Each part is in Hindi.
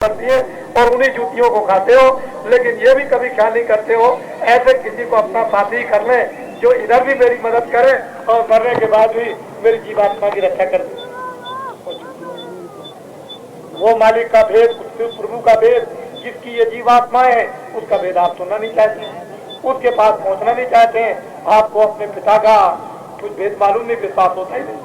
करती है और उन्हीं जूतियों को खाते हो। लेकिन ये भी कभी ख्याल नहीं करते हो ऐसे किसी को अपना साथी कर ले जो इधर भी मेरी मदद करे और मरने के बाद भी मेरी जीवात्मा की रक्षा कर दे। वो मालिक का भेद, प्रभु का भेद, जिसकी ये जीवात्माएं है, उसका भेद आप सुनना नहीं चाहते, उसके पास पहुंचना नहीं चाहते हैं। आपको अपने पिता का कुछ भेद मालूम नहीं, विश्वास होता ही नहीं।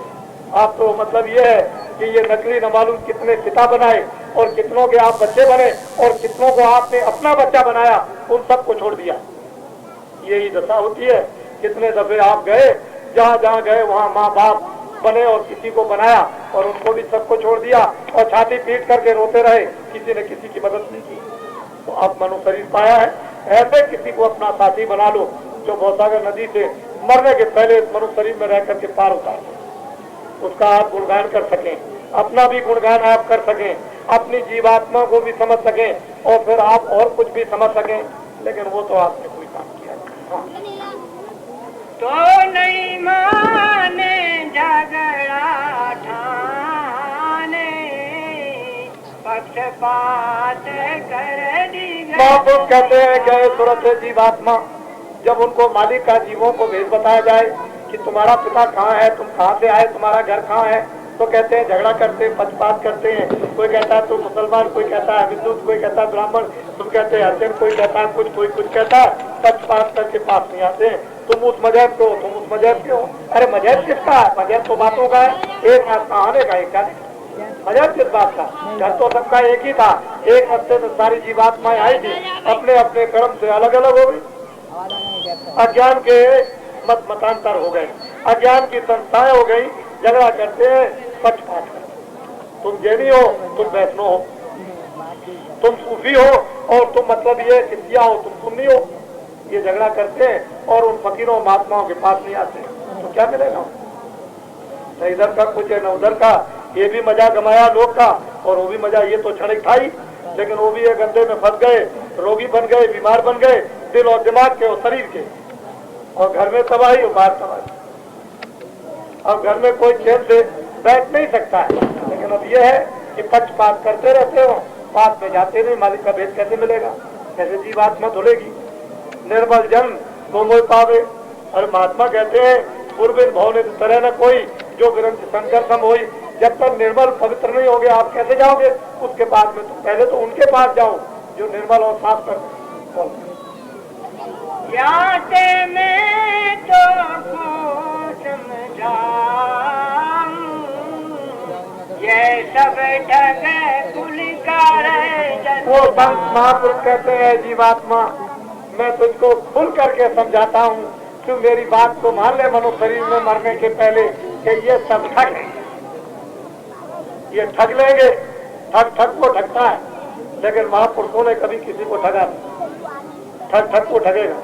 आप तो मतलब ये है कि ये नकली न मालूम कितने पिता बनाए और कितनों के आप बच्चे बने और कितनों को आपने अपना बच्चा बनाया, उन सबको छोड़ दिया। यही दशा होती है। कितने दफे आप गए, जहाँ जहाँ गए वहाँ माँ बाप बने और किसी को बनाया और उनको भी सबको छोड़ दिया और छाती पीट करके रोते रहे, किसी ने किसी की मदद नहीं की। तो आप मनु शरीर पाया है, ऐसे किसी को अपना साथी बना लो जो भवसागर नदी से मरने के पहले मनु शरीर में रह करके पार उतार, उसका आप गुणगान कर सकें, अपना भी गुणगान आप कर सकें, अपनी जीवात्मा को भी समझ सकें और फिर आप और कुछ भी समझ सकें। लेकिन वो तो आपने कोई काम किया तो नहीं माने झगड़ा ठाने पक्षपात कर दी। महापुरुष कहते हैं गए तुरंत जीवात्मा, जब उनको मालिक का जीवों को भेद बताया जाए कि तुम्हारा पिता कहाँ है, तुम कहाँ से आए, तुम्हारा घर कहाँ है, तो कहते हैं झगड़ा करते हैं, पक्षपात करते हैं। कोई कहता है तुम मुसलमान, कोई कहता है हिंदू, कोई कहता है ब्राह्मण, तुम कहते हैं हरिजन, कोई कहता है कुछ, कोई कुछ कहता है। पक्षपात करके पास नहीं आते हैं। तुम उस मजहब के हो, तुम उस मजहब के हो। अरे मजहब किसका है? मजहब तो बातों का है, एक रास्ता आने का, एक जाने का। मजहब किस बात का? घर तो सबका एक ही था, एक रास्ते में सारी जीवात्माएं आई थी, अपने अपने कर्म से अलग अलग हो गई। अज्ञान के मत मतांतर हो गए, अज्ञान की संस्थाएं हो गई, झगड़ा करते हैं, पक्षपात करते। तुम जैनी हो, तुम वैष्णव हो, तुम सूफी हो और तुम मतलब ये सिद्धिया हो, तुम सुन्नी हो। ये झगड़ा करते हैं और उन फकीरों महात्माओं के पास नहीं आते, तो क्या मिलेगा? न इधर का कुछ है न उधर का। ये भी मजा गमाया लोग का और वो भी मजा, ये तो क्षणिक था ही, लेकिन वो भी एक गंदे में फंस गए, रोगी बन गए, बीमार बन गए, दिल और दिमाग के और शरीर के। और घर में तबाही और बाहर तबाही। अब घर में कोई चैन से बैठ नहीं सकता है। लेकिन अब यह है कि पक्षपात करते रहते हो, पास में जाते नहीं, मालिक का भेद कैसे मिलेगा, कैसे जीवात्मा धुलेगी? निर्मल जन तो मोह पावे। और महात्मा कहते हैं पूर्विन भवन तरह न कोई जो ग्रंथ शंकर सम होई। जब तक निर्मल पवित्र नहीं होगे आप कैसे जाओगे उसके बाद में? तो पहले तो उनके पास जाओ जो निर्मल और साफ कर। याते में तो समझाऊं ये सब ठग कुल कर। वो संत महापुरुष कहते हैं जीवात्मा मैं तुझको खुल करके समझाता हूँ, तू मेरी बात को मान ले मनु शरीर में मरने के पहले कि ये सब ठग है, ये ठग लेंगे। ठग ठग को ठगता है, लेकिन महापुरुषों ने कभी किसी को ठगा नहीं। ठग ठग को ठगेगा।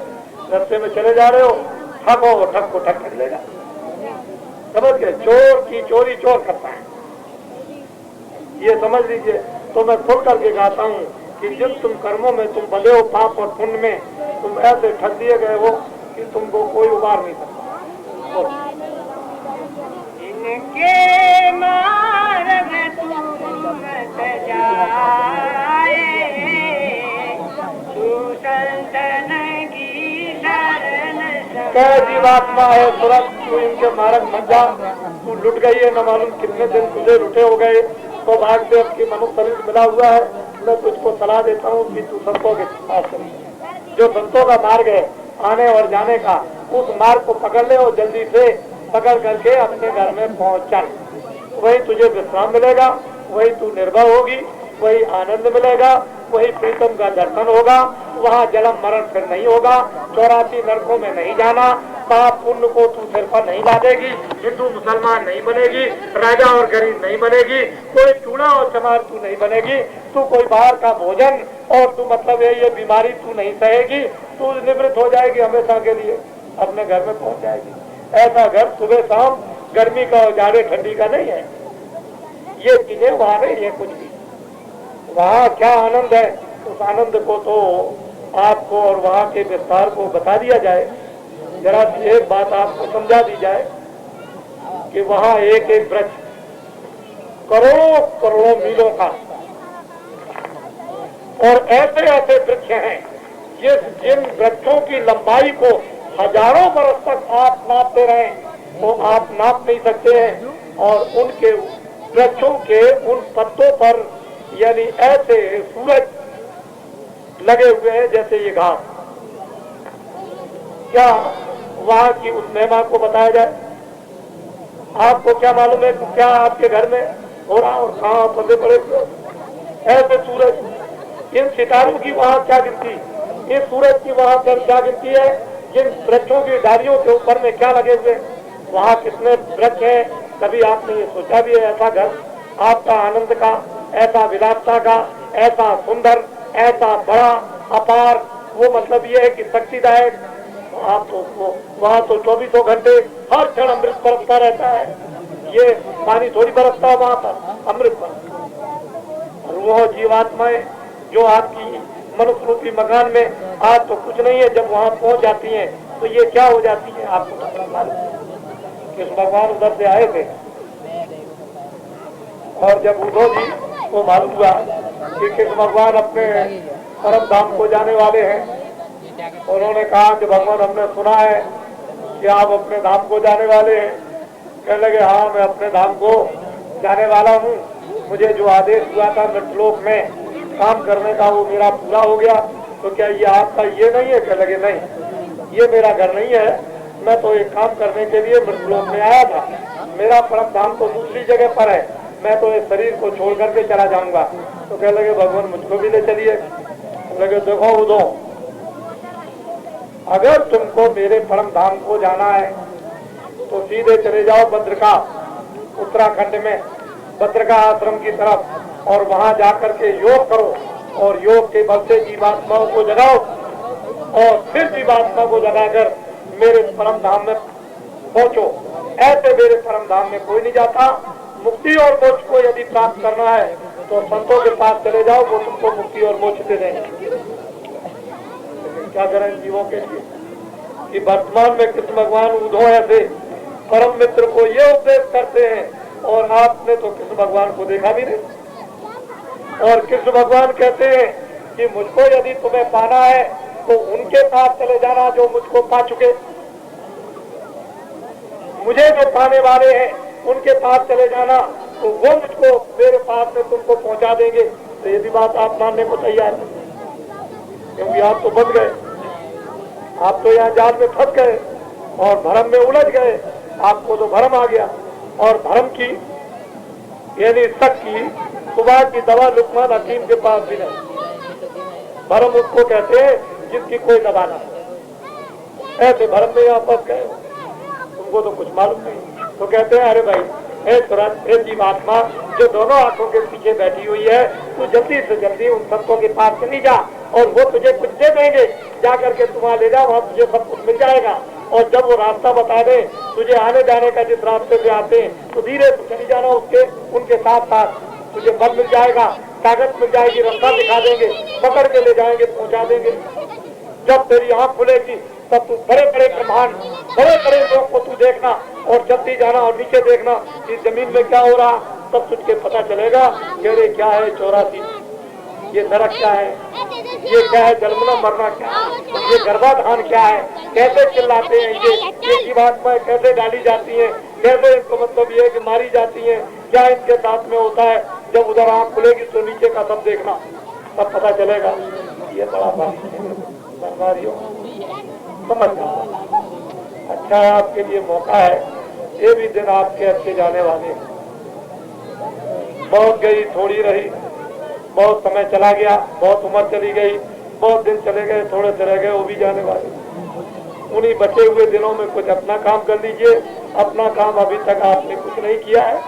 रास्ते में चले जा रहे हो, ठग हो, ठग को ठग कर लेगा। समझ गए? चोर की चोरी चोर करता है, ये समझ लीजिए। तो मैं खुल करके गाता हूँ कि जिन तुम कर्मों में तुम बंधे हो, पाप और पुण्य में, तुम ऐसे ठग दिए गए हो कि तुमको कोई उबार नहीं सकता। इनके मार्ग तुम मत जाए, तू संतन की शरण क्या जीवात्मा है, तुरंत तू इनके मार्ग मत जा। तू लुट गई है, न मालूम कितने दिन तुझे लुटे हो गए। तो भाग्य अब की मनुष्य शरीर मिला हुआ है, मैं तुझको सलाह देता हूँ कि तू संतों के पास चल। जो संतों का मार्ग है आने और जाने का, उस मार्ग को पकड़ ले और जल्दी से पकड़ करके अपने घर में पहुँच चल। वही तुझे विश्राम मिलेगा, वही तू निर्भय होगी, वही आनंद मिलेगा, वही प्रीतम का दर्शन होगा। वहाँ जन्म मरण फिर नहीं होगा, 84 नरकों में नहीं जाना, पाप पुण्य को तू सिर पर नहीं लादेगी, हिंदू मुसलमान नहीं बनेगी, राजा और गरीब नहीं बनेगी, कोई चूड़ा और चमार तू नहीं बनेगी, तू कोई बाहर का भोजन और तू मतलब ये बीमारी तू नहीं सहेगी, तू निवृत्त हो जाएगी हमेशा के लिए, अपने घर में पहुंच जाएगी। ऐसा घर सुबह शाम गर्मी का और जाड़े ठंडी का नहीं है। ये चीजें वहाँ नहीं है कुछ भी। वहाँ क्या आनंद है, उस आनंद को तो आपको और वहाँ के विस्तार को बता दिया जाए। जरा सी एक बात आपको समझा दी जाए कि वहाँ एक एक वृक्ष करोड़ों करोड़ों मीलों का और ऐसे ऐसे वृक्ष हैं जिन वृक्षों की लंबाई को हजारों वर्ष तक आप नापते रहे तो आप नाप नहीं सकते हैं। और उनके वृक्षों के उन पत्तों पर यानी ऐसे सूरज लगे हुए हैं जैसे ये घास। क्या वहां की उस महिमा को बताया जाए? आपको क्या मालूम है क्या आपके घर में हो रहा और कहाँ बंधे पड़े ऐसे सूरज? इन सितारों की वहां क्या गिनती, इस सूरज की वहां पर क्या गिनती है? जिन वृक्षों की डालियों के ऊपर में क्या लगे हुए, वहां कितने वृक्ष हैं? कभी आपने ये सोचा भी है ऐसा घर आपका आनंद का, ऐसा विलासता का, ऐसा सुंदर, ऐसा बड़ा अपार, वो मतलब ये है कि शक्तिदायक, आप तो वहाँ तो 24 घंटे हर क्षण अमृत बरसता रहता है। ये पानी थोड़ी बरसता है वहाँ पर, अमृत बरसता। और वो जीवात्माएं जो आपकी मनुष्य रूपी मकान में आज तो कुछ नहीं है, जब वहाँ पहुँच जाती हैं तो ये क्या हो जाती है आपको मालूम? किस भगवान उधर से आए थे और जब उद्धव जी को मालूम हुआ कि किस भगवान अपने परम धाम को जाने वाले हैं, उन्होंने कहा कि भगवान हमने सुना है कि आप अपने धाम को जाने वाले हैं। कहने लगे हाँ मैं अपने धाम को जाने वाला हूँ, मुझे जो आदेश हुआ था मृतलोक में काम करने का वो मेरा पूरा हो गया। तो क्या ये आपका ये नहीं है? कहने लगे नहीं, ये मेरा घर नहीं है, मैं तो एक काम करने के लिए मृतलोक में आया था, मेरा परम धाम तो दूसरी जगह पर है, मैं तो इस शरीर को छोड़ करके चला जाऊंगा। तो कहने लगे भगवान मुझको भी ले चलिए। लगे देखो उद्धव, अगर तुमको मेरे परम धाम को जाना है तो सीधे चले जाओ भद्रका, उत्तराखंड में भद्रका आश्रम की तरफ, और वहां जाकर के योग करो और योग के बल से जीवात्माओं को जगाओ और फिर जीवात्मा को जगाकर मेरे परम धाम में पहुंचो। ऐसे मेरे परम धाम में कोई नहीं जाता। मुक्ति और मोक्ष को यदि प्राप्त करना है तो संतों के पास चले जाओ, वो तुमको मुक्ति और मोक्ष दे देंगे। क्या करें जीवों के लिए कि वर्तमान में कृष्ण भगवान उद्धव ऐसे परम मित्र को ये उपदेश करते हैं और आपने तो कृष्ण भगवान को देखा भी नहीं। और कृष्ण भगवान कहते हैं कि मुझको यदि तुम्हें पाना है तो उनके पास चले जाना जो मुझको पा चुके, मुझे जो पाने वाले हैं उनके पास चले जाना तो वो मुझको मेरे पास में तुमको पहुंचा देंगे। तो ये भी बात आप मानने को तैयार है, क्योंकि आप तो बच गए, आप तो यहाँ जाल में फंस गए और भरम में उलझ गए, आपको तो भरम आ गया। और भरम की यानी शक की सुबह की दवा लुकमान हकीम के पास भी नहीं। भरम उसको कहते हैं जिसकी कोई दवा ना, ऐसे भरम में यहाँ फंस गए, तुमको तो कुछ मालूम नहीं। तो कहते हैं अरे भाई हे जीवात्मा जो दोनों आंखों के पीछे बैठी हुई है, तू जल्दी से जल्दी उन संतों के पास चली जा और वो तुझे कुछ दे देंगे, जा करके तुम वहां ले जा, वहां तुझे सब कुछ मिल जाएगा। और जब वो रास्ता बता दे तुझे आने जाने का, जिस रास्ते से आते हैं तो धीरे से चली जाना उसके, उनके साथ साथ तुझे बल मिल जाएगा, ताकत मिल जाएगी, रास्ता दिखा देंगे, पकड़ के ले जाएंगे, पहुंचा देंगे। जब तेरी आंख खुलेगी तब तू बड़े बड़े ब्रह्मांड, बड़े बड़े लोग को तू देखना और जल्दी जाना और नीचे देखना कि जमीन में क्या हो रहा, तब तुझे पता चलेगा कि अरे क्या है 84, ये नरक क्या है, ये क्या है जन्मना मरना क्या है, ये गर्भाधान क्या है, कैसे चिल्लाते हैं ये जीवात्माएं कैसे डाली जाती हैं, कैसे इनको मतलब ये कि मारी जाती हैं, क्या इनके साथ में होता है। जब उधर आँख खुलेगी तो नीचे का सब देखना, तब पता चलेगा ये बड़ा सरकारियों समझ। अच्छा आपके लिए मौका है, ये भी दिन आपके अच्छे जाने वाले हैं। बहुत गई थोड़ी रही, बहुत समय चला गया, बहुत उम्र चली गई, बहुत दिन चले गए, थोड़े से रह गए, वो भी जाने वाले। उन्हीं बचे हुए दिनों में कुछ अपना काम कर लीजिए। अपना काम अभी तक आपने कुछ नहीं किया है,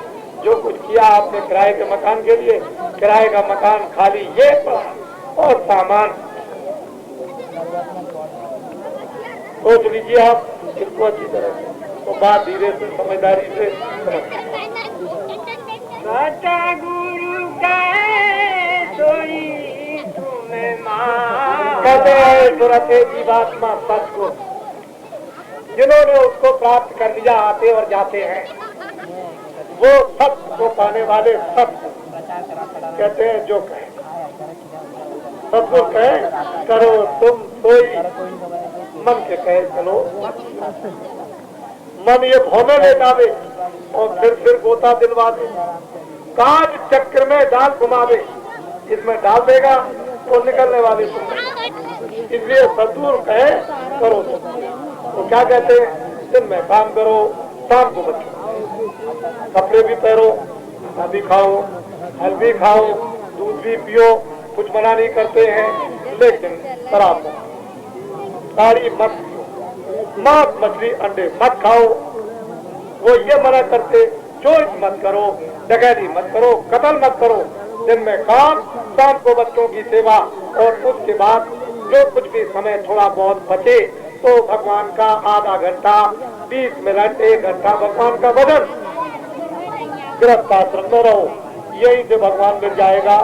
जो कुछ किया आपने किराए के मकान के लिए, किराए का मकान खाली ये पड़ा और सामान सोच लीजिए आप इसको अच्छी तरह से, तो बात धीरे से समझदारी से गुरु का सोई तुम्हें कहते हैं सुरते जीवात्मा सच को, जिन्होंने उसको प्राप्त कर लिया आते और जाते हैं, वो सत्य को पाने वाले सत्य कहते हैं जो कहे। सतगुरु कहे करो तुम सोई, मन के कहे चलो। मन ये भौमे ले जावे और फिर गोता दिलवा दे, काज चक्र में डाल घुमावे, इसमें डाल देगा तो निकलने वाली तुम। इसलिए सतगुरु कहे करो तुम। तो क्या कहते हैं, दिन में काम करो, शाम को बचो, कपड़े भी पहनो, खाना भी खाओ, फल भी खाओ, दूध भी पियो, कुछ मना नहीं करते हैं, लेकिन शराब साड़ी मत पियो, मांस मछली अंडे मत खाओ। वो ये मना करते, चोरी मत करो, डकैती मत करो, कत्ल मत करो। दिन में काम, शाम को बच्चों की सेवा, और उसके बाद जो कुछ भी समय थोड़ा बहुत बचे तो भगवान का आधा घंटा, 20 मिनट, 1 घंटा भगवान का भजन। गृहस्थाश्रम में रहो, यहीं से भगवान मिल जाएगा।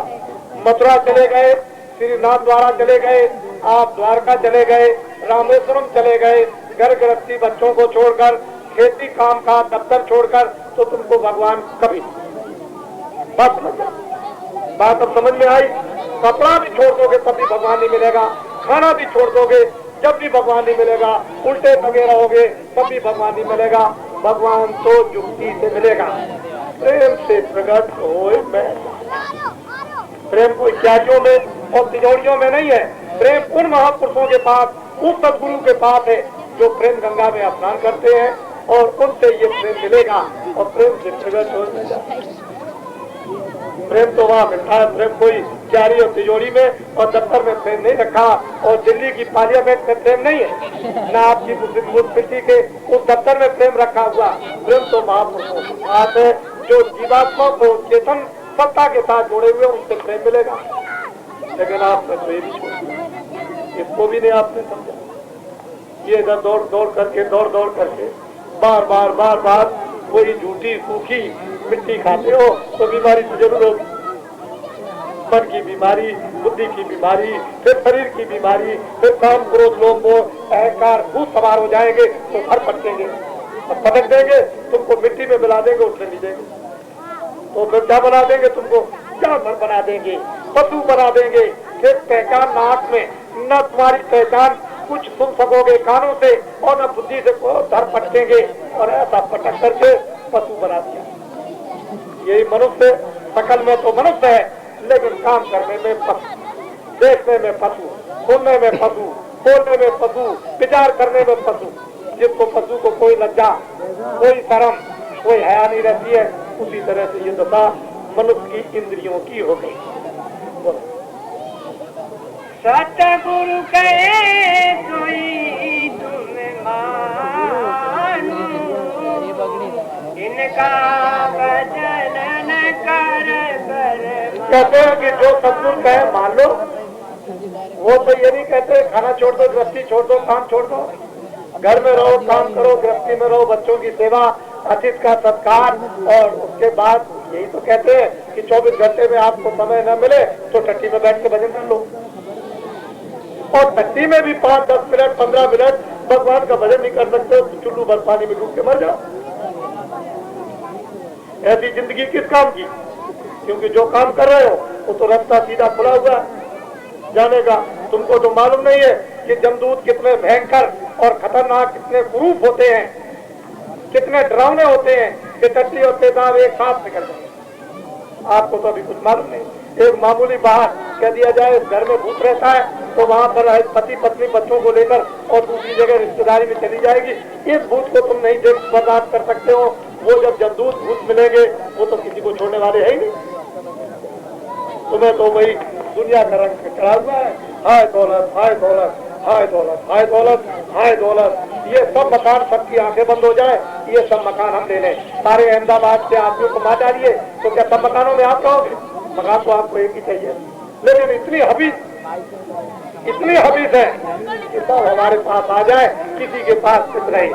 मथुरा चले गए, श्रीनाथ द्वारा चले गए, आप द्वारका चले गए, रामेश्वरम चले गए, घर गृहस्थी बच्चों को छोड़कर, खेती काम का दफ्तर छोड़कर, तो तुमको भगवान कभी बात अब समझ में आई। कपड़ा भी छोड़ दोगे तब भी भगवान नहीं मिलेगा, खाना भी छोड़ दोगे जब भी भगवान नहीं मिलेगा, उल्टे लगे रहोगे तब भी भगवान नहीं मिलेगा। भगवान तो युक्ति से मिलेगा, प्रेम से प्रकट होए। मैं प्रेम को इत्यादियों में और तिजोरियों में नहीं है, प्रेम उन महापुरुषों के पास, उस सदगुरु के पास है जो प्रेम गंगा में स्नान करते हैं, और उनसे ये प्रेम मिलेगा और प्रेम से प्रकट हो जाएगा। प्रेम तो वहाँ मिलता है, प्रेम कोई क्यारी और तिजोरी में और दफ्तर में प्रेम नहीं रखा, और दिल्ली की पार्लियामेंट में प्रेम नहीं है, ना आपकी मुस्लिम के उस दफ्तर में प्रेम रखा हुआ। प्रेम तो महापुरुषों के साथ है, जो जीवात्मा को चेतन सत्ता के साथ जोड़े हुए, उनसे प्रेम मिलेगा। लेकिन आपने तो ये भी छोड़, इसको भी नहीं आपने समझा। ये इधर दौड़ दौड़ करके बार बार कोई झूठी सूखी मिट्टी खाते हो तो बीमारी तो जरूर होगी। मन की बीमारी, बुद्धि की बीमारी, फिर शरीर की बीमारी, फिर काम, क्रोध, लोभ, मोह, अहंकार भूत सवार हो जाएंगे तो घर पटकेंगे और पटक देंगे, तुमको मिट्टी में मिला देंगे, उठने नहीं देंगे। तो फिर क्या बना देंगे, तुमको जानवर बना देंगे, पशु बना देंगे। फिर पहचान नाक में, न तुम्हारी पहचान कुछ सुन सकोगे कानों से, और न बुद्धि से धर पटकेंगे, और ऐसा पटक करके पशु बना दिया। यही मनुष्य, शकल में तो मनुष्य है, लेकिन काम करने में पशु, देखने में पशु, सुनने में पशु, बोलने में पशु, विचार करने में पशु। जिसको पशु को कोई लज्जा, कोई शर्म, कोई हया नहीं रहती है, उसी तरह से ये दशा मनुष्य की इंद्रियों की हो गई। सतगुरु कहे सोई तुम मानो, इनका भजन न कर। कहते हैं कि जो सतगुरु कहे मान लो, वो तो ये नहीं कहते खाना छोड़ दो, गृहस्थी छोड़ दो, काम छोड़ दो। घर में रहो, काम करो, गृहस्थी में रहो, बच्चों की सेवा, अतिथि का सत्कार, और उसके बाद यही तो कहते हैं कि 24 घंटे में आपको समय न मिले तो टट्टी में बैठ के भजन कर लो। और टट्टी में भी 5, 10 मिनट, 15 मिनट भगवान का भजन नहीं कर सकते तो चुल्लू भर पानी में डूब के मर जाओ। ऐसी जिंदगी किस काम की? क्योंकि जो काम कर रहे हो वो तो रास्ता सीधा खुला हुआ जाने का। तुमको तो मालूम नहीं है कि जमदूत कितने भयंकर और खतरनाक, कितने कुरूप होते हैं, कितने डरावने होते हैं कि टट्टी और पेशाब एक साथ निकल जाए। आपको तो अभी कुछ मालूम नहीं। एक मामूली बाहर कह दिया जाए घर में भूत रहता है तो वहाँ पर पति पत्नी बच्चों को लेकर और दूसरी जगह रिश्तेदारी में चली जाएगी। इस भूत को तुम नहीं देख बर्दाश्त कर सकते हो। वो जब जमदूत भूत मिलेंगे वो तो किसी को छोड़ने वाले है ही नहीं। तुम्हें तो वही दुनिया का रंग चढ़ा हुआ है, हाय दौलत, हाय दौलत, हाय दौलत, हाय दौलत, हाय दौलत। ये सब मकान, सबकी आंखें बंद हो जाए, ये सब मकान हम ले लें। सारे अहमदाबाद से आदमियों को मार डालिए तो क्या सब मकानों में आप रहोगे? मकान तो आपको एक ही चाहिए। लेकिन इतनी हबीज है कि सब हमारे पास आ जाए, किसी के पास कुछ नहीं।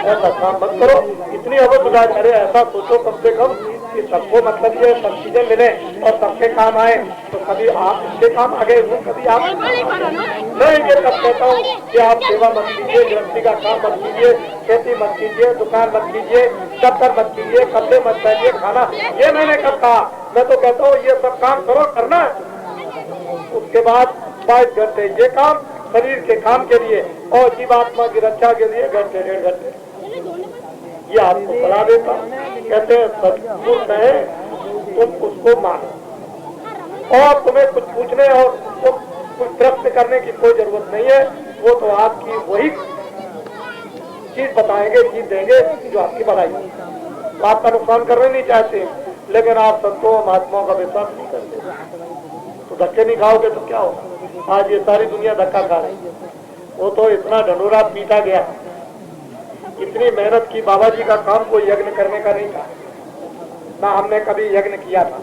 ऐसा काम मत करो, इतनी हवस उड़ा। अरे ऐसा सोचो कम से कम कि सबको मतलब ये सब चीजें मिले और सबके काम आए, तो कभी आप इसके काम आ गए हो, कभी आप मैं ये सब कहता हूँ कि आप सेवा मत कीजिए, गृहस्थी का काम मत कीजिए, खेती मत कीजिए, दुकान मत कीजिए, दफ्तर मत कीजिए, कपड़े मत पहनिए, खाना, ये मैंने कब कहा? मैं तो कहता हूँ ये सब काम करो, करना है। उसके बाद 22 घंटे ये काम शरीर के काम के लिए और जीवात्मा की रक्षा के लिए घंटे 1.5 घंटे ये आपको सलाह देता। कहते हैं सदगुरु कहे तुम उसको मानो और तुम्हें कुछ पूछने और कुछ प्रश्न करने की कोई जरूरत नहीं है। वो तो आपकी वही चीज बताएंगे, चीज देंगे जो आपकी भलाई है। तो आपका नुकसान करना नहीं चाहते, लेकिन आप संतों महात्माओं का विश्वास नहीं करते तो धक्के नहीं खाओगे तो क्या होगा? आज ये सारी दुनिया धक्का खा रही है। वो तो इतना ढंढोरा पीटा गया, इतनी मेहनत की। बाबा जी का काम कोई यज्ञ करने का नहीं था, ना हमने कभी यज्ञ किया था।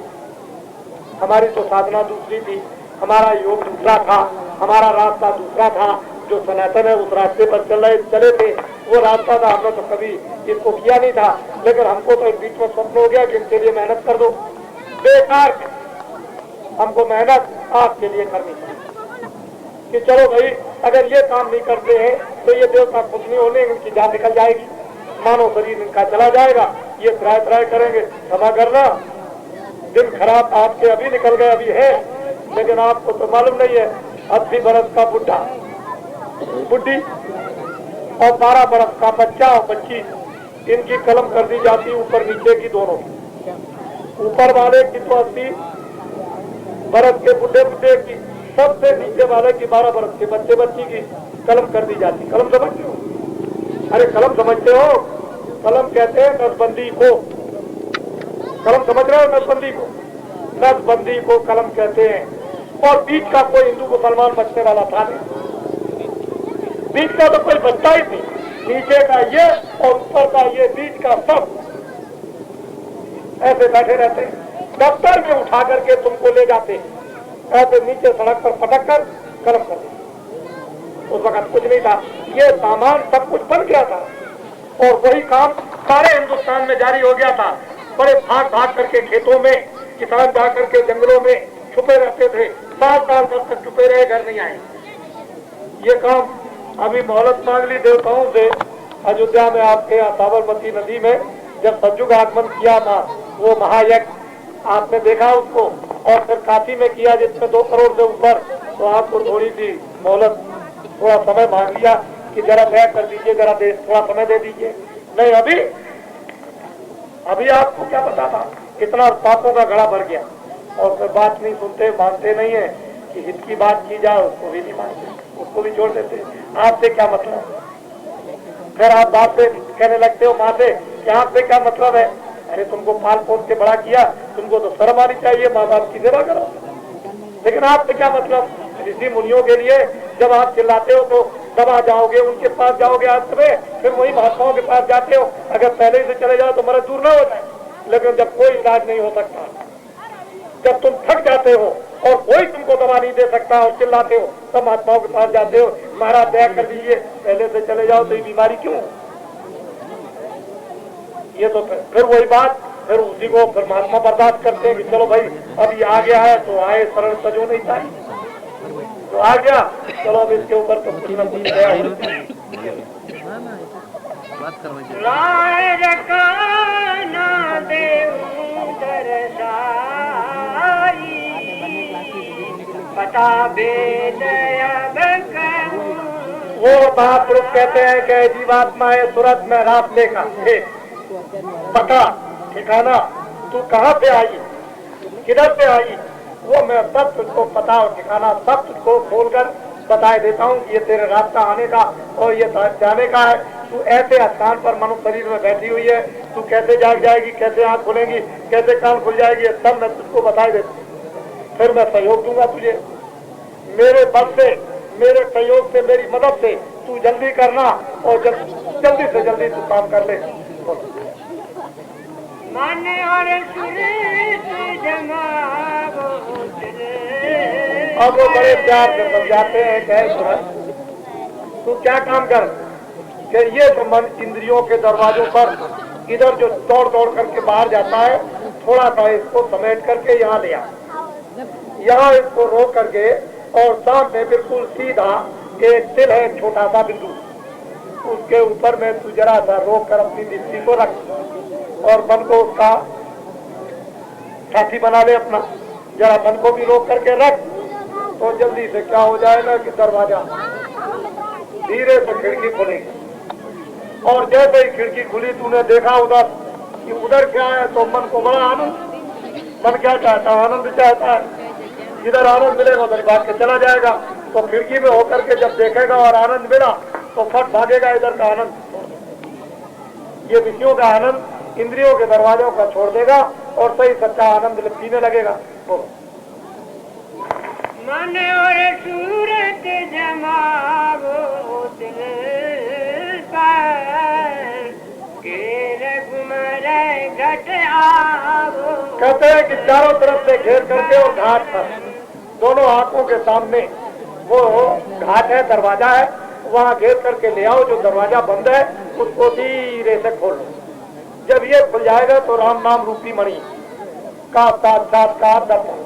हमारी तो साधना दूसरी थी, हमारा योग दूसरा था, हमारा रास्ता दूसरा था। जो सनातन है उस रास्ते पर चले थे, वो रास्ता था। हमने तो कभी इसको किया नहीं था, लेकिन हमको तो एक बीच में स्वप्न हो गया कि इनके लिए मेहनत कर दो। बेकार हमको मेहनत आपके लिए करनी चाहिए कि चलो भाई अगर ये काम नहीं करते हैं तो ये देवता खुश नहीं होने, इनकी जान निकल जाएगी, मानव शरीर इनका चला जाएगा, ये त्राय करेंगे। क्षमा करना, दिन खराब आपके अभी निकल गए, अभी है, लेकिन आपको तो मालूम नहीं है। 80 बरस का बुढ़ी और 12 बरस का बच्चा और बच्ची, इनकी कलम कर दी जाती ऊपर नीचे की दोनों। ऊपर वाले की तो 80 बरस के बुढ़े की, सबसे नीचे वाले की 12 बरस के बच्चे बच्ची की कलम कर दी जाती। कलम समझते हो? अरे कलम समझते हो? कलम कहते हैं नसबंदी को। कलम समझ रहे हो? नसबंदी को कलम कहते हैं। और बीच का कोई हिंदू मुसलमान बचने वाला था नहीं, बीच का तो कोई बचता ही नहीं। नीचे का ये और ऊपर का ये, बीच का सब ऐसे बैठे रहते। दफ्तर में उठा करके तुमको ले जाते, ऐसे नीचे सड़क पर पटक कर कलम कर देते। उस वक्त कुछ नहीं था, ये सामान सब कुछ बन गया था और वही काम सारे हिंदुस्तान में जारी हो गया था। बड़े भाग करके खेतों में किसान जा करके जंगलों में छुपे रहते थे, साल तक छुपे रहे, घर नहीं आए। ये काम अभी मोहलत मांग ली देवताओं से। अयोध्या में आपके यहाँ साबरमती नदी में जब सतयुग आगमन किया था, वो महायज्ञ आपने देखा उसको, और फिर काशी में किया जिसमें 2 करोड़ से ऊपर, तो आपको थोड़ी सी मोहलत, थोड़ा समय मांग लिया कि जरा दया कर दीजिए, जरा थोड़ा समय दे दीजिए। नहीं, अभी आपको क्या पता था, इतना पापों का घड़ा भर गया। और फिर बात नहीं सुनते, मानते नहीं है कि हित की बात की जाए, उसको भी नहीं मानते, उसको भी छोड़ देते। आपसे क्या मतलब? फिर आप बाप से कहने लगते हो, माँ से, कि आपसे क्या मतलब है? अरे तुमको पाल पोस के बड़ा किया, तुमको तो शर्म आनी चाहिए, माँ बाप की सेवा करो। लेकिन आपसे क्या मतलब? ऋषि मुनियों के लिए जब आप चिल्लाते हो तो दबा जाओगे, उनके पास जाओगे अंत में, फिर वही महात्माओं के पास जाते हो। अगर पहले ही से चले जाओ तो मरद दूर न हो जाए। लेकिन जब कोई इलाज नहीं हो सकता, जब तुम थक जाते हो और कोई तुमको दवा नहीं दे सकता और चिल्लाते हो, तब महात्माओं के पास जाते हो, महाराज दया कर दीजिए, पहले से चले जाओ तो ये बीमारी क्यों? ये तो फिर वही बात, फिर उसी को फिर महात्मा बर्दाश्त करते हैं कि चलो भाई अब ये आ गया है तो आए, शरण सजो नहीं चाहिए, तो आ गया, चलो अब इसके ऊपर तो कुछ न कुछ दया पता भेद वो महापुरुष कहते हैं कि जीवात्मा है सूरत में रास्ते का पता ठिकाना, तू कहाँ से आई, किधर से आई, वो मैं सब तुझको पता और ठिकाना सब तुझको खोलकर बताए देता हूँ कि ये तेरे रास्ता आने का और ये जाने का है। तू ऐसे स्थान पर मनुष्य शरीर में बैठी हुई है, तू कैसे जाग जाएगी, कैसे आँख खुलेंगी, कैसे कान खुल जाएगी, सब मैं तुझको बताए देता हूँ। फिर मैं सहयोग दूंगा तुझे, मेरे बल से, मेरे सहयोग से, मेरी मदद से तू जल्दी करना और जल्दी से जल्दी तू काम कर ले। मन और अब वो बड़े प्यार से समझाते हैं कि तू क्या काम कर कि ये जो मन इंद्रियों के दरवाजों पर इधर जो दौड़ दौड़ करके बाहर जाता है, थोड़ा सा इसको समेट करके यहाँ ले आ, यहाँ इसको रोक करके और सामने बिल्कुल सीधा एक तिल है, छोटा सा बिंदु, उसके ऊपर में तू जरा सा रोक कर अपनी दृष्टि को रख और मन को उसका साथी बना ले अपना। जरा मन को भी रोक करके रख तो जल्दी से क्या हो जाए ना कि दरवाजा धीरे से खिड़की खुलेगी और जैसे ही खिड़की खुली तूने देखा उधर कि उधर क्या है तो मन को बड़ा आनंद, मन क्या चाहता है? आनंद चाहता है। इधर आनंद मिलेगा उधर भाग के चला जाएगा। तो खिड़की में होकर के जब देखेगा और आनंद मिला तो फट भागेगा इधर का आनंद। ये विषयों का आनंद इंद्रियों के दरवाजों का छोड़ देगा और सही सच्चा आनंद पीने लगेगा। बोलो। मन और सूरत जमावो दिल पर के रघुमर घट आवो। कहते हैं कि चारों तरफ से घेर करके और घाट पर दोनों आंखों के सामने वो घाट है, दरवाजा है, वहाँ घेर करके ले आओ। जो दरवाजा बंद है उसको धीरे से खोलो। जब ये खुल जाएगा तो राम नाम रूपी मणि का साक्षात्कार दर्शन,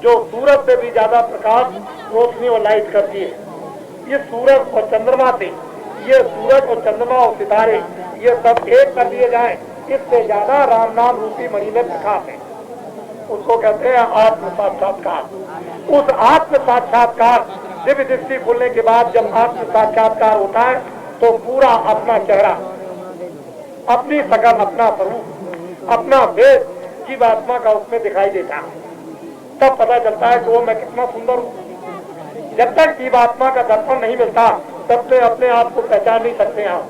जो सूरज से भी ज्यादा प्रकाश रोशनी और लाइट करती है। ये सूरज और चंद्रमा से, ये सूरज और चंद्रमा और सितारे ये सब एक कर दिए जाएं, इससे ज्यादा राम नाम रूपी मणि में प्रकाश है। उसको कहते हैं आत्म साक्षात्कार। उस आत्म साक्षात्कार दिव्य दृष्टि खुलने के बाद जब आत्म साक्षात्कार होता है तो पूरा अपना चेहरा, अपनी शकल, अपना स्वरूप, अपना भेद जीवात्मा का उसमें दिखाई देता है। तब पता चलता है कि वो मैं कितना सुंदर हूँ। जब तक जीवात्मा का दर्पण नहीं मिलता तब से अपने आप को पहचान नहीं सकते आप।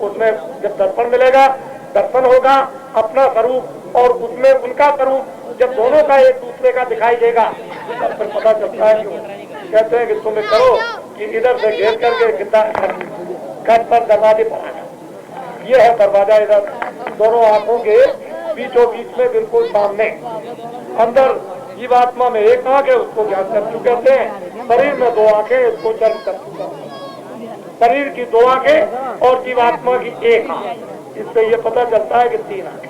उसमें जब दर्पण मिलेगा, दर्शन होगा, अपना स्वरूप और उसमें उनका स्वरूप, जब दोनों का एक दूसरे का दिखाई देगा तब फिर पता चलता है। क्यों कहते हैं कि तुम्हें करो कि इधर से घेर करके घर पर दरवाजे पर आना। ये है दरवाजा, इधर दोनों आंखों के बीचों बीच में बिल्कुल सामने। अंदर जीवात्मा में एक आंख है, उसको ज्ञान चक्षु कहते हैं। शरीर में दो आंखें, इसको जन्म चक्षु। शरीर की दो आंखें और जीवात्मा की एक आंख। इससे ये पता चलता है कि तीन आंखें।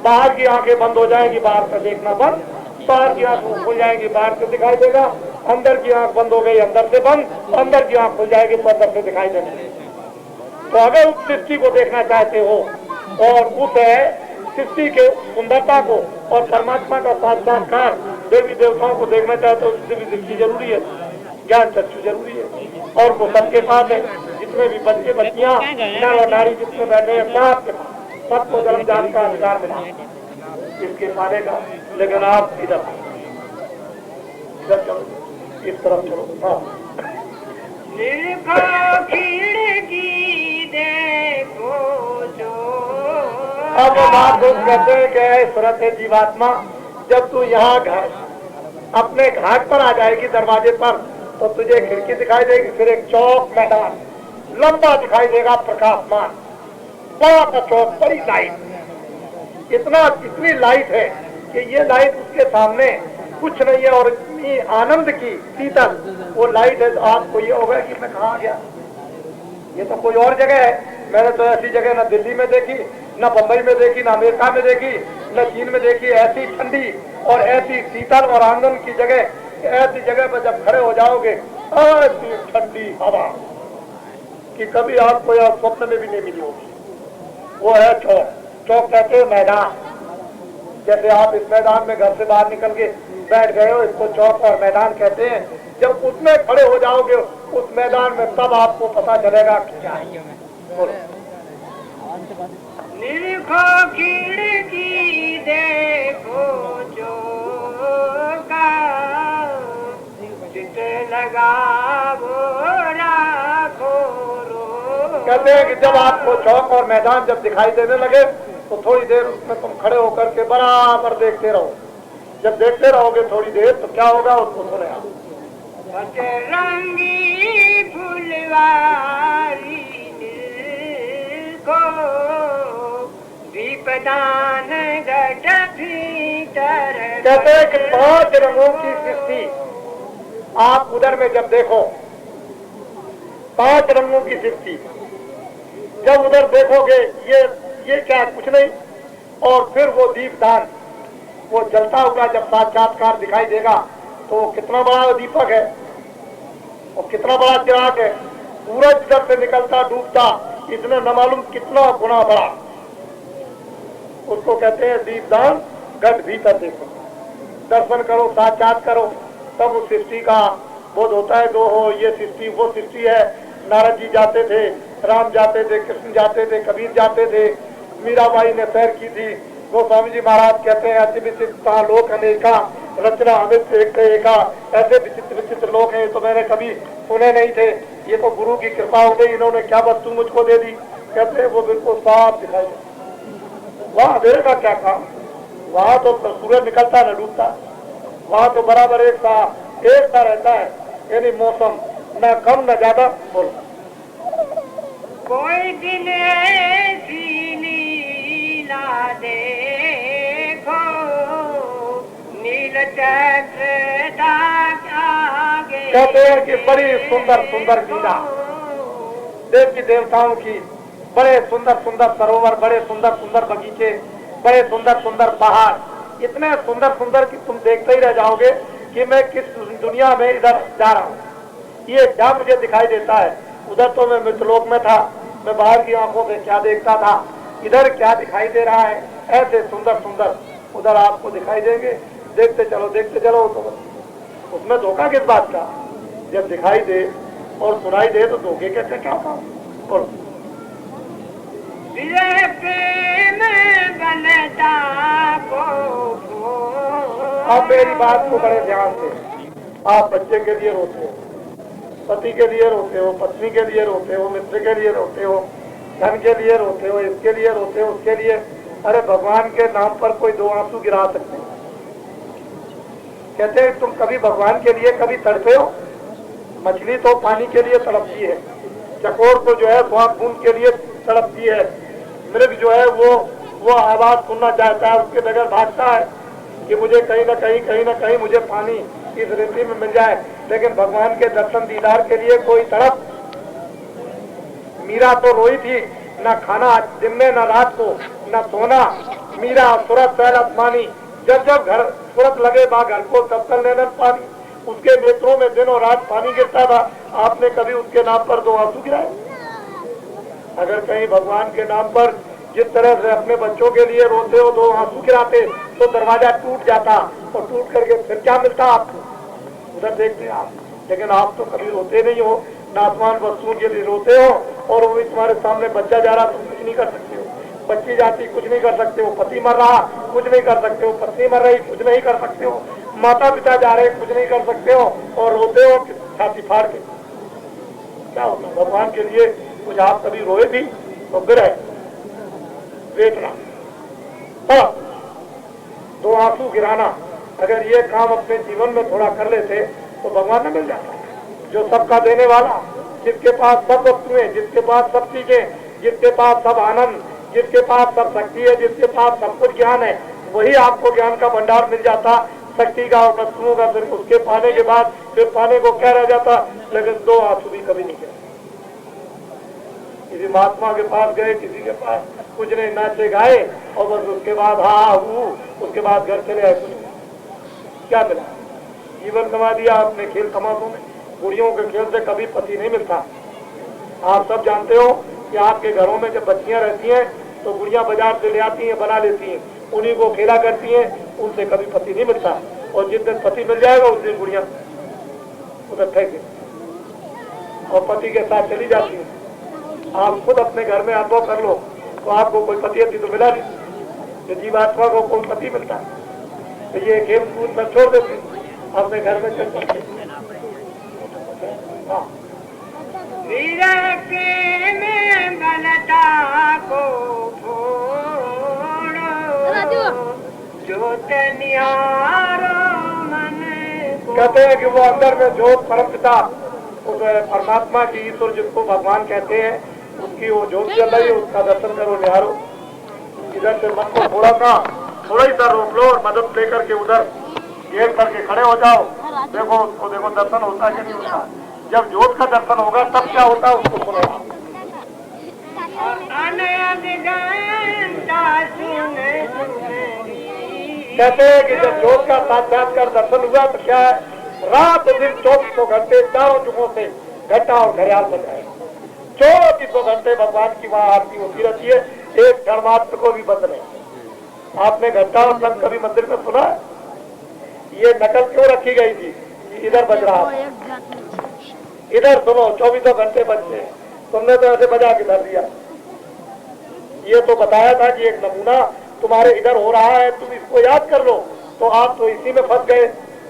बाहर की आंखें बंद हो जाएंगी, बाहर से देखना बंद। बाहर की आंख खुल जाएंगी, बाहर से दिखाई देगा। अंदर की आंख बंद हो गई, अंदर से बंद। अंदर की आंख खुल जाएगी तो अंदर से दिखाई देगी। तो अगर उस सृष्टि को देखना चाहते हो और उस सृष्टि के सुंदरता को और परमात्मा का साक्षात्कार, देवी देवताओं को देखना चाहते हो, उससे भी दृष्टि जरूरी है, ज्ञान चक्षु जरूरी है। और वो सबके पास है, जितने भी बच्चे बच्चियां, नर और नारी जितने बैठे हैं सबके पास, सबको जन्म जान का अधिकार मिला इसके पाने का। लेकिन आप इधर चलो, इस तरफ चलो। हाँ, देखो जो अब बात कहते हैं कि सूरत है जीवात्मा, जब तू यहाँ घर अपने घाट पर आ जाएगी दरवाजे पर तो तुझे खिड़की दिखाई देगी। फिर एक चौक मैदान लंबा दिखाई देगा, प्रकाशमान, बड़ा सा चौक, बड़ी लाइट। इतनी लाइट है कि ये लाइट उसके सामने कुछ नहीं है और इतनी आनंद की शीतल वो लाइट है। तो आपको ये होगा कि मैं कहाँ गया, ये तो कोई और जगह है। मैंने तो ऐसी जगह न दिल्ली में देखी, न बम्बई में देखी, न अमेरिका में देखी, न चीन में देखी। ऐसी ठंडी और ऐसी शीतल और आनंद की जगह, ऐसी जगह पर जब खड़े हो जाओगे, ऐसी ठंडी हवा कि कभी आपको यह स्वप्न में भी नहीं मिली होगी। वो है चौक। चौक कहते हैं मैदान। जैसे आप इस मैदान में घर से बाहर निकल के बैठ गए हो, इसको चौक और मैदान कहते हैं। जब उसमें खड़े हो जाओगे उस मैदान में, तब आपको पता चलेगा क्या है। बोलो। निरखो खिड़की देखो जो चित लगावो राखो रो। कहते हैं कि जब आपको चौक और मैदान जब दिखाई देने लगे तो थोड़ी देर उसमें तुम खड़े होकर के बराबर देखते रहो। जब देखते रहोगे थोड़ी देर तो क्या होगा उसको सुने आप। रंगी फुलवारी को दीपदान घट भीतर। कहते हैं कि 5 रंगों की सृष्टि आप उधर में जब देखो, 5 रंगों की सृष्टि जब उधर देखोगे, ये क्या कुछ नहीं, और फिर वो दीपदान वो जलता हुआ जब साक्षात्कार दिखाई देगा तो वो कितना बड़ा दीपक है और कितना बड़ा चिराग है, सूरज इधर से निकलता डूबता इसने न मालूम कितना गुना बड़ा, उसको कहते हैं दीपदान। घट भीतर देखो, दर्शन करो, साक्षात करो, तब उस सृष्टि का बोध होता है। दो हो ये सृष्टि वो सृष्टि है। नारद जी जाते थे, राम जाते थे, कृष्ण जाते थे, कबीर जाते थे, मीराबाई ने सैर की थी। गोस्वामी जी महाराज कहते हैं अति विचित्र लोक अनेका रचना अमित एक एका, ऐसे विचित्र विचित्र लोग हैं तो मैंने कभी सुने नहीं थे। ये तो गुरु की कृपा हो गई, इन्होंने क्या वस्तु मुझको दे दी। कहते हैं वो बिल्कुल साफ दिखाई दे। वहाँ अंधेरे का क्या काम, वहाँ तो सूरज निकलता न डूबता, वहाँ तो बराबर एक सा रहता है, यानी मौसम न कम न ज्यादा। बोलो कोई दिन ऐसी लीला देखो नील चक्र आगे। कहते हैं कि बड़ी सुंदर सुंदर लीला देवी देवताओं की, बड़े सुंदर सुंदर सरोवर, बड़े सुंदर सुंदर बगीचे, बड़े सुंदर सुंदर पहाड़, इतने सुंदर सुंदर कि तुम देखते ही रह जाओगे कि मैं किस दुनिया में इधर जा रहा हूँ। ये क्या मुझे दिखाई देता है, उधर तो मैं मृतलोक में था, मैं बाहर की आंखों से क्या देखता था, इधर क्या दिखाई दे रहा है। ऐसे सुंदर सुंदर उधर आपको दिखाई देंगे, देखते चलो। तो उसमें धोखा किस बात का, जब दिखाई दे और सुनाई दे तो धोखे कैसे क्या काम। बोलो आप मेरी बात को बड़े ध्यान से, आप बच्चे के लिए रोते हो, पति के लिए रोते हो, पत्नी के लिए रोते हो, मित्र के लिए रोते हो, धन के लिए रोते हो, इसके लिए रोते हो, उसके लिए। अरे भगवान के नाम पर कोई दो आंसू गिरा सकते हो? कहते हैं तुम कभी भगवान के लिए कभी तड़पे हो? मछली तो पानी के लिए तड़पती है, चकोर को जो है स्वाद बूंद के लिए तड़पती है, मृग जो है वो आवाज सुनना चाहता है, उसके बगैर भागता है कि मुझे कहीं ना कहीं मुझे पानी इस ऋतु में मिल जाए। लेकिन भगवान के दर्शन दीदार के लिए कोई तड़प। मीरा तो रोई थी, न खाना दिन में न रात को, न सोना। मीरा सूरत सहलत मानी, जब जब घर सूरत लगे बा घर को तब तक नैनन पानी। उसके नेत्रों में दिन और रात पानी गिरता था। आपने कभी उसके नाम पर दो आंसू गिराए? अगर कहीं भगवान के नाम पर जिस तरह से अपने बच्चों के लिए रोते हो, दो आंसू गिराते तो दरवाजा टूट जाता, और टूट करके फिर क्या मिलता आपको? उधर देखते आप, लेकिन आप तो कभी रोते नहीं हो, नासमान वस्तुओं के लिए रोते हो, और वो भी तुम्हारे सामने बच्चा जा रहा, तुम कुछ नहीं कर सकते हो, बच्ची जाती कुछ नहीं कर सकते हो, पति मर रहा कुछ नहीं कर सकते हो, पत्नी मर रही कुछ नहीं कर सकते हो, माता पिता जा रहे कुछ नहीं कर सकते हो, और रोते हो छाती फाड़ के। क्या होता? भगवान के लिए कुछ आप कभी रोए भी तो गिरे बेचना, दो आंसू गिराना। अगर ये काम अपने जीवन में थोड़ा कर लेते तो भगवान न मिल जाता, जो सबका देने वाला, जिसके पास सब वस्तुएं, जिसके पास सब चीजें, जिसके पास सब आनंद, जिसके पास सब शक्ति है, जिसके पास सब कुछ ज्ञान है, वही आपको ज्ञान का भंडार मिल जाता, शक्ति का और वस्तुओं का। फिर उसके पाने के बाद फिर पाने को क्या रह जाता? लेकिन दो आंसू भी कभी नहीं गिरे। किसी महात्मा के पास गए, किसी के पास कुछ नहीं, नाचे गाए और बस उसके बाद उसके बाद घर चले आए, कुछ क्या मिला? जीवन कमा दिया आपने खेल तमाशों में। बुढ़ियों के खेल से कभी पति नहीं मिलता। आप सब जानते हो कि आपके घरों में जब बच्चियां रहती हैं तो बुढ़ियां बाजार से ले आती हैं, बना लेती हैं, उन्हीं को खेला करती हैं, उनसे कभी पति नहीं मिलता। और जिस दिन पति मिल जाएगा उस दिन बुढ़ियां उधर फेंक देती और पति के साथ चली जाती है। आप खुद अपने घर में अनुभव कर लो, तो आपको कोई पति तो मिला नहीं। जो जीवात्मा को कोई पति मिलता है तो ये खेल कूद में छोड़ देते, अपने घर में चल सकते। कहते हैं कि वो अंदर में ज्योत परमपिता, उस परमात्मा की, ईश्वर जिसको भगवान कहते हैं, उसकी वो ज्योत चल रही है, उसका दर्शन करो, निहारो। इधर से मन को थोड़ा ही सा रोक लो और मदद लेकर के उधर घेर करके खड़े हो जाओ। देखो उसको, देखो दर्शन होता है कि नहीं होता। जब ज्योत का दर्शन होगा तब क्या होता है उसको सुनो। कहते हैं कि जब जोत का साक्षात्कार दर्शन हुआ तो क्या है, रात दिन 24 घंटे चारों जुगों से घंटा और घड़ियाल बज रहे हैं। 24 घंटे भगवान की वहां आरती होती रहती है, एक क्षण मात्र को भी बंद नहीं। आपने घंटा और शंख कभी मंदिर में सुना है? ये नकल क्यों रखी गई थी? इधर बज रहा है, इधर सुनो, 24 घंटे बजते हैं, तुमने तो ऐसे बजा के धर दिया। ये तो बताया था कि एक नमूना तुम्हारे इधर हो रहा है, तुम इसको याद कर लो, तो आप तो इसी में फंस गए।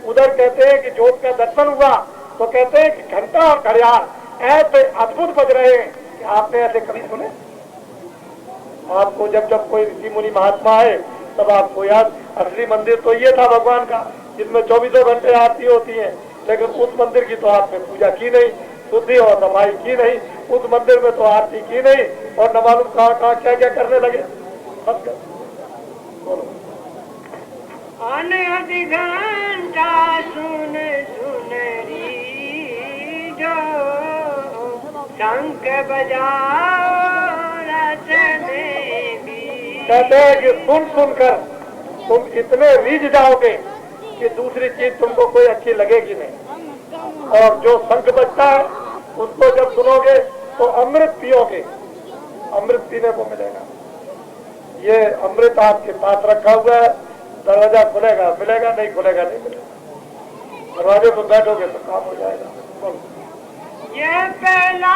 उधर कहते हैं कि जोत का दर्शन हुआ तो कहते हैं कि घंटा और घड़ियाल ऐसे अद्भुत बज रहे हैं कि आपने ऐसे कभी सुने? आपको जब जब कोई ऋषि मुनि महात्मा आए तब आपको याद, असली मंदिर तो ये था भगवान का जिसमें 24 घंटे आरती होती है, लेकिन उस मंदिर की तो आपने पूजा की नहीं, शुद्धि और सफाई की नहीं, उस मंदिर में तो आरती की नहीं, और न मालूम कहाँ कहाँ क्या क्या करने लगे। बोलो। घंटा सुन सुनरी जो शंख बजाओ रस में भी। कहते हैं कि सुन सुनकर तुम इतने रीझ जाओगे कि दूसरी चीज तुमको कोई अच्छी लगेगी नहीं, और जो शंख बजता है उसको जब सुनोगे तो अमृत पियोगे, अमृत पीने को मिलेगा। ये अमृत आपके पास रखा हुआ है, दरवाजा खुलेगा मिलेगा, नहीं खुलेगा नहीं मिलेगा। दरवाजे पर बैठोगे तो काम हो जाएगा। बोलो। ये पहला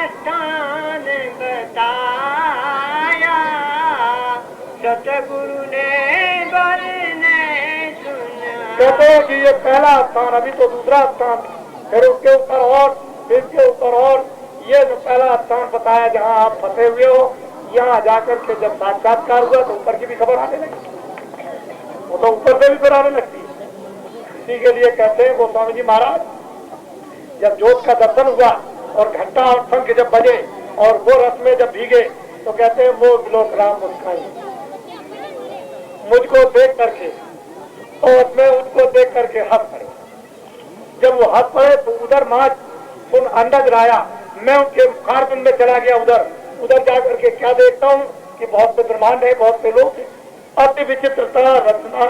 स्थान बताया सतगुरु ने बरने सुना। कहते हैं कि ये पहला स्थान, अभी तो दूसरा स्थान, फिर उसके ऊपर और, फिर के ऊपर और, ये जो पहला स्थान बताया जहाँ आप फंसे हुए हो, यहाँ जाकर के जब साक्षात्कार हुआ तो ऊपर की भी खबर आने लगी, वो तो ऊपर से भी फिर आने लगती है। इसी के लिए कहते हैं गोस्वामी जी महाराज, जब जोत का दर्शन हुआ और घंटा और शंख जब बजे और वो रस में जब भीगे तो कहते हैं वो लोग राम मुस्काई मुझको देख करके, और मैं उनको देख करके हंस पड़े। जब वो हंस पड़े तो उधर माँ सुन अंडज राया, मैं उनके खारपिंड में चला गया। उधर जाकर के क्या देखता हूँ कि बहुत से ब्रह्मांड है, बहुत से लोग, अति विचित्रता रचना,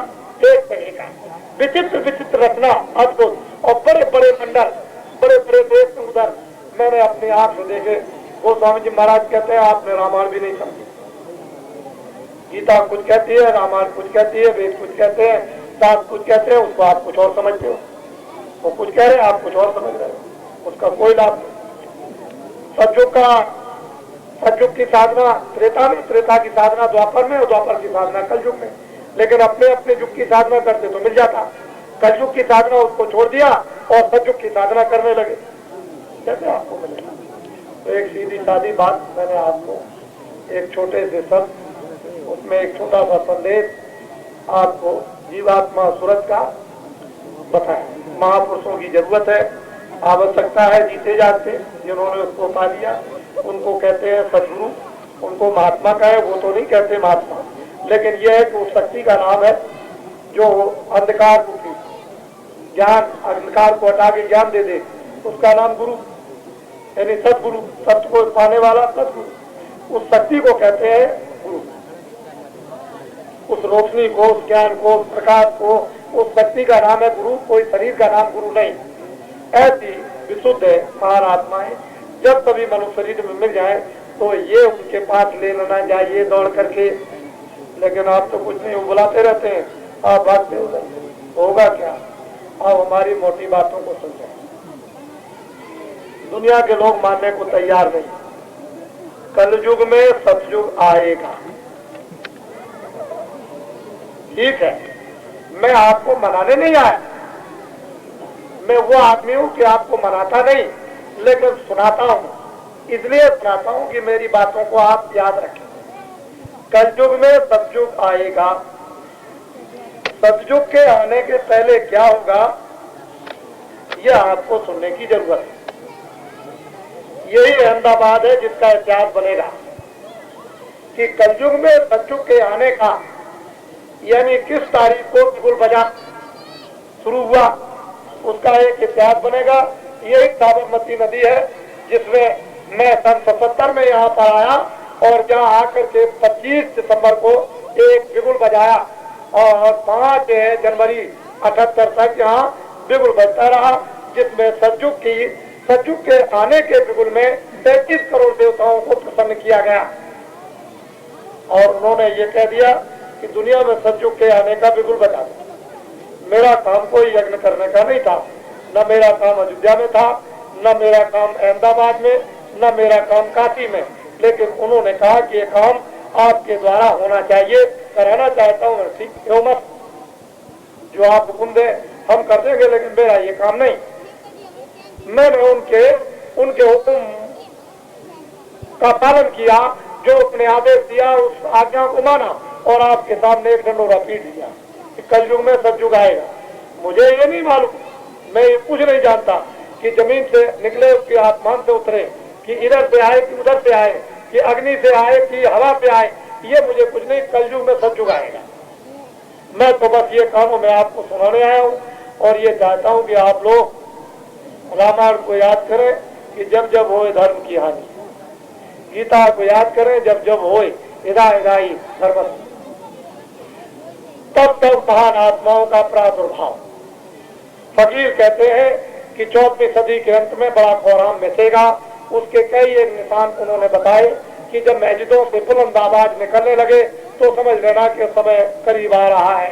एक तरह का विचित्र विचित्र रचना, अद्भुत, और बड़े बड़े मंडल, बड़े बड़े देश उधर मैंने अपनी आंख से देखे। वो स्वामी जी महाराज कहते हैं आपने रामायण भी नहीं समझी, गीता कुछ कहती है, रामायण कुछ कहती है, वेद कुछ कहते हैं, शास्त्र कुछ कहते हैं, उसको आप कुछ और समझते हो। वो कुछ कह रहे हैं, आप कुछ और समझ रहे हो, उसका कोई लाभ नहीं। सतयुग की साधना त्रेता में, त्रेता की साधना द्वापर में, और द्वापर की साधना कलयुग में। लेकिन अपने अपने युग की साधना करते तो मिल जाता, कलयुग की साधना उसको छोड़ दिया और सतयुग की साधना करने लगे, कैसे आपको मिलेगा? तो एक सीधी सादी बात मैंने आपको एक छोटे से शब्द, उसमें एक छोटा सा संदेश आपको जीवात्मा सूरज का बताया। महापुरुषों की जरूरत है, आवश्यकता है, जीते जाते जिन्होंने उसको पा लिया उनको कहते हैं सदगुरु, उनको महात्मा का है, वो तो नहीं कहते महात्मा, लेकिन यह है कि उस शक्ति का नाम है जो अंधकार रूपी ज्ञान, अंधकार को हटा के ज्ञान दे दे, उसका नाम गुरु, यानी सदगुरु, सत्य को पाने वाला सदगुरु। उस शक्ति को कहते हैं गुरु, उस रोशनी को, उस ज्ञान को, उस प्रकाश को, उस शक्ति का नाम है गुरु, कोई शरीर का नाम गुरु नहीं। ऐसी विशुद्ध है महान आत्माएं, जब कभी मनुष्य शरीर में मिल जाए तो ये उनके पास ले लेना चाहिए दौड़ करके। लेकिन आप तो कुछ नहीं, बुलाते रहते हैं, आप भागते उधर, होगा क्या? आप हमारी मोटी बातों को सुन जाए। दुनिया के लोग मानने को तैयार नहीं। कलयुग में सतयुग आएगा, ठीक है, मैं आपको मनाने नहीं आया, मैं वो आदमी हूं कि आपको मनाता नहीं, लेकिन सुनाता हूं। इसलिए सुनाता हूं कि मेरी बातों को आप याद रखें। कलयुग में सतयुग आएगा, सतयुग के आने के पहले क्या होगा यह आपको सुनने की जरूरत है। यही अहमदाबाद है जिसका इतिहास बनेगा कि कलयुग में सतयुग के आने का, यानी किस तारीख को बिगुल बजा शुरू हुआ, उसका एक इतिहास बनेगा। यही साबरमती नदी है जिसमें मैं सन 77 में यहाँ पर आया और जहाँ आकर के 25 दिसंबर को एक बिगुल बजाया और 5 जनवरी 78 तक यहाँ बिगुल बजता रहा, जिसमें सज्जुग के आने के बिगुल में 33 करोड़ देवताओं को प्रसन्न किया गया। और उन्होंने ये कह दिया कि दुनिया में सज्जुग के आने का बिगुल बजा दो। मेरा काम कोई यज्ञ करने का नहीं था, न मेरा काम अयोध्या में था, न मेरा काम अहमदाबाद में, न मेरा काम काशी में, लेकिन उन्होंने कहा कि ये काम आपके द्वारा होना चाहिए, कराना चाहता हूँ। ठीक क्यों मत, जो आप हुक्म दें हम कर देंगे, लेकिन मेरा ये काम नहीं। मैंने उनके हुक्म का पालन किया, जो अपने आदेश दिया उस आज्ञा को माना और आपके सामने एक ढंडोरा पीट दिया कि कलयुग में सतयुग आएगा। मुझे ये नहीं मालूम, मैं ये कुछ नहीं जानता कि जमीन से निकले कि आसमान से उतरे, कि इधर से आए कि उधर से आए, कि अग्नि से आए कि हवा से आए, ये मुझे कुछ नहीं। कलयुग में सतयुग आएगा। मैं तो बस ये काम मैं आपको सुनाने आया हूँ और ये चाहता हूँ कि आप लोग रामायण को याद करें कि जब जब होए धर्म की हानि, गीता को याद करें जब जब होए इदाई धर्म, तब तब महान आत्माओं का प्रादुर्भाव। फकीर कहते हैं कि 14वीं सदी के अंत में बड़ा कोहराम मचेगा। उसके कई एक निशान उन्होंने बताए कि जब मस्जिदों से बुलंद आवाज निकलने लगे तो समझ लेना कि समय करीब आ रहा है।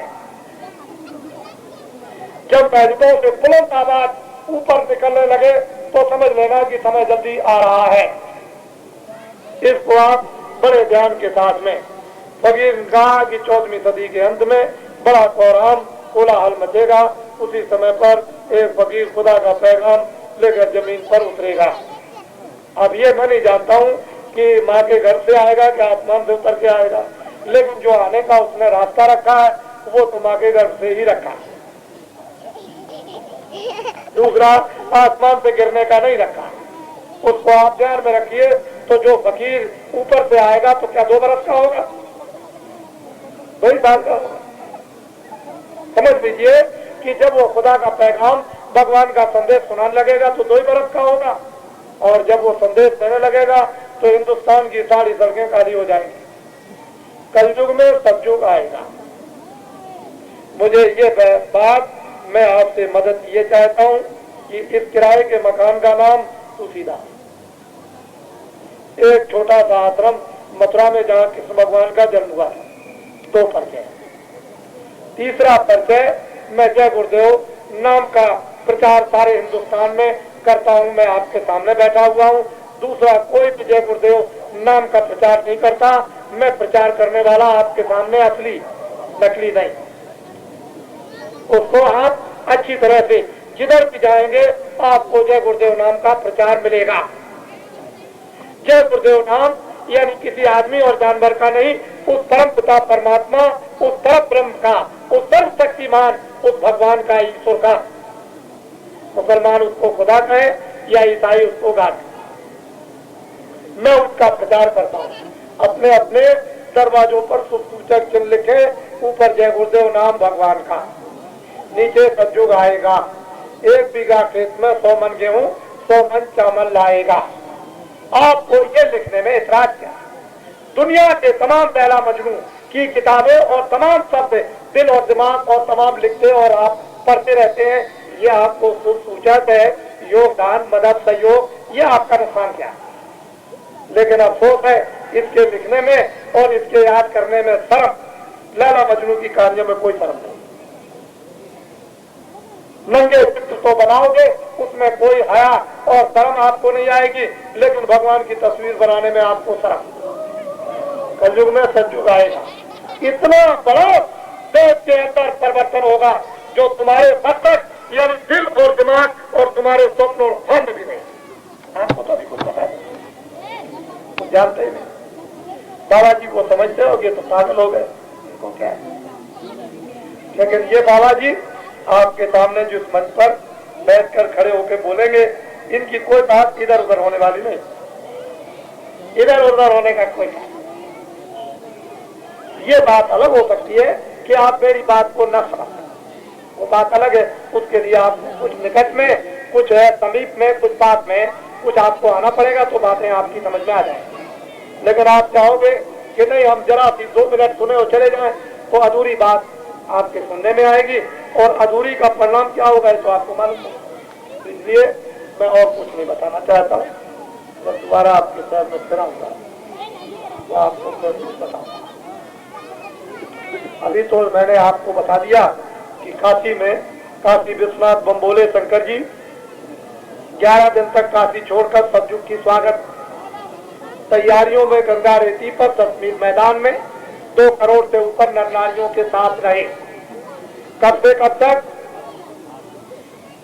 जब मस्जिदों से बुलंद आवाज ऊपर निकलने लगे तो समझ लेना कि समय जल्दी आ रहा है। इसको आप बड़े ध्यान के साथ में, फकीर ने कहा कि 14वीं सदी के अंत में बड़ा कोहराम कोलाहल मचेगा। उसी समय पर एक फकीर खुदा का पैगाम लेकर जमीन पर उतरेगा। अब ये मैं नहीं जानता हूँ कि माँ के घर से आएगा कि आसमान से उतर के आएगा, लेकिन जो आने का उसने रास्ता रखा है वो तो माँ के घर से ही रखा है, दूसरा आसमान से गिरने का नहीं रखा। उसको आप ध्यान में रखिए। तो जो फकीर ऊपर से आएगा तो क्या 2 बरस का होगा, 2 ही साल का होगा। समझ लीजिए कि जब वो खुदा का पैगाम भगवान का संदेश सुनाने लगेगा तो 2 ही बरस का होगा, और जब वो संदेश देने लगेगा तो हिंदुस्तान की सारी सड़कें खाली हो जाएंगी। कलयुग में सतयुग आएगा। मुझे ये बात मैं आपसे मदद ये चाहता हूँ कि इस किराए के मकान का नाम तुलसीदास, एक छोटा सा आश्रम मथुरा में जहाँ कृष्ण भगवान का जन्म हुआ है। 2 परिचय। तीसरा परिचय, मैं जय गुरुदेव नाम का प्रचार सारे हिंदुस्तान में करता हूँ, मैं आपके सामने बैठा हुआ हूँ। दूसरा कोई भी जय गुरुदेव नाम का प्रचार नहीं करता। मैं प्रचार करने वाला आपके सामने असली, नकली नहीं। उसको आप अच्छी तरह से जिधर भी जाएंगे आपको जय गुरुदेव नाम का प्रचार मिलेगा। जय गुरुदेव नाम यानी किसी आदमी और जानवर का नहीं, उस परम पिता परमात्मा, उस परम ब्रह्म का, उस सर्वशक्तिमान, उस भगवान का, ईश्वर का। मुसलमान उसको खुदा कहे या ईसाई उसको गाद, मैं उसका प्रचार करता हूँ। अपने अपने दरवाजों पर सूचक चिन्ह लिखे, ऊपर जय गुरुदेव नाम भगवान का, नीचे सतयुग आएगा। 1 बीघा खेत में 100 मन गेहूं 100 मन चावल लाएगा। आपको ये लिखने में इतराज क्या? दुनिया के तमाम लैला मजनू की किताबें और तमाम शब्द दिल और दिमाग और तमाम लिखते और आप पढ़ते रहते हैं। ये आपको सूचक है, योगदान, मदद, सहयोग, ये आपका नुकसान क्या है? लेकिन अफसोस है इसके लिखने में और इसके याद करने में शर्म। लैला मजनू की कहानियों में कोई शर्म नहीं। नंगे चित्र तो बनाओगे, उसमें कोई हया और शर्म आपको नहीं आएगी, लेकिन भगवान की तस्वीर बनाने में आपको शर्म। कलयुग में सतयुग आएगा। इतना बड़ा देश के अंदर परिवर्तन होगा जो तुम्हारे मस्तिष्क यानी दिल और दिमाग और तुम्हारे स्वप्न और ख्वाब भी नहीं। आपको तो अभी कुछ पता है, कुछ जानते ही नहीं। बाबा जी को समझते हो कि तो पागल हो गए, इनको क्या है? लेकिन ये बाबा जी आपके सामने जिस मंच पर बैठकर खड़े होकर बोलेंगे, इनकी कोई बात इधर उधर होने वाली नहीं। इधर उधर होने का कोई नहीं। ये बात अलग हो सकती है कि आप मेरी बात को न समझ, वो बात अलग है। उसके लिए आप कुछ निकट में, कुछ है समीप में, कुछ बात में कुछ आपको आना पड़ेगा तो बातें आपकी समझ में आ जाएंगी। लेकिन आप चाहोगे कि नहीं हम जरा सी 2 मिनट सुने और चले जाएं, तो अधूरी बात आपके सुनने में आएगी और अधूरी का परिणाम क्या होगा तो आपको मालूम होगा। तो इसलिए मैं और कुछ नहीं बताना चाहता हूँ। जब दोबारा आपके शहर में फिर आऊंगा तो आपको फिर कुछ बताऊंगा। अभी तो मैंने आपको बता दिया कि काशी में काशी विश्वनाथ बम्बोले शंकर जी 11 दिन तक काशी छोड़कर सतयुग की स्वागत तैयारियों में गंगा रेती पर 10 मील मैदान में 2 करोड़ से ऊपर नर नारियों के साथ रहे। कब से कब तक?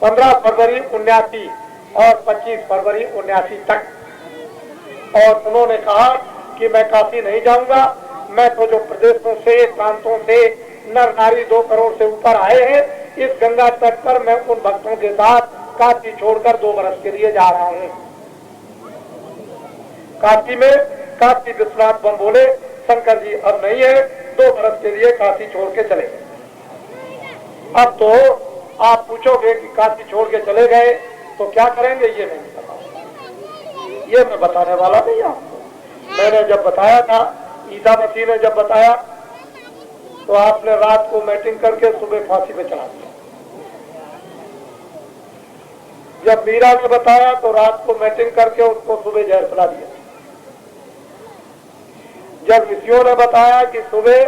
15 फरवरी 79 और 25 फरवरी 79 तक। और उन्होंने कहा कि मैं काशी नहीं जाऊंगा, मैं तो जो प्रदेशों से प्रांतों से नर नारी 2 करोड़ से ऊपर आए हैं, इस गंगा तट पर मैं उन भक्तों के साथ काशी छोड़कर 2 वर्ष के लिए जा रहा हूं। काशी में काशी विश्वनाथ बम्बोले शंकर जी अब नहीं है, 2 वर्ष के लिए काशी छोड़ के चले गए। अब तो आप पूछोगे कि काशी छोड़ के चले गए तो क्या करेंगे, ये नहीं पता, ये मैं बताने वाला नहीं आपको। मैंने जब बताया था, ईसा मसीह ने जब बताया तो आपने रात को मीटिंग करके सुबह फांसी पे चढ़ा दिया। जब मीरा ने बताया तो रात को मीटिंग करके उसको सुबह जहर पिला दिया। जब ऋषियों ने बताया कि सुबह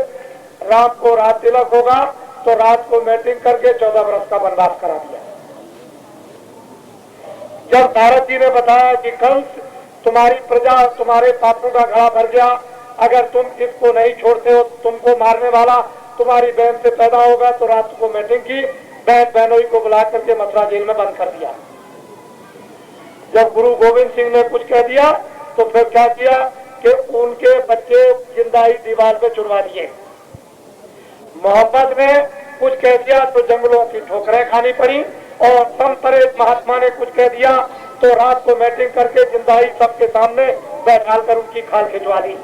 राम को रात तिलक होगा तो रात को मीटिंग करके 14 वर्ष का वनवास करा दिया। जब नारद जी ने बताया कि कंस तुम्हारी प्रजा तुम्हारे पापों का घड़ा भर गया, अगर तुम इसको नहीं छोड़ते हो तुमको मारने वाला तुम्हारी बहन से पैदा होगा, तो रात को मीटिंग की, बहन बहनोई को बुला करके मथुरा जेल में बंद कर दिया। जब गुरु गोविंद सिंह ने कुछ कह दिया तो फिर क्या किया कि उनके बच्चे जिंदा ही दीवार पे चुनवा दिए। मोहम्मद ने कुछ कह दिया तो जंगलों की ठोकरें खानी पड़ी, और संतरेत महात्मा ने कुछ कह दिया तो रात को मीटिंग करके जिंदा ही सबके सामने बैठाल कर उनकी खाल खिंचवा दी।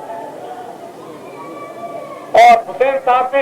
और हुसैन साहब ने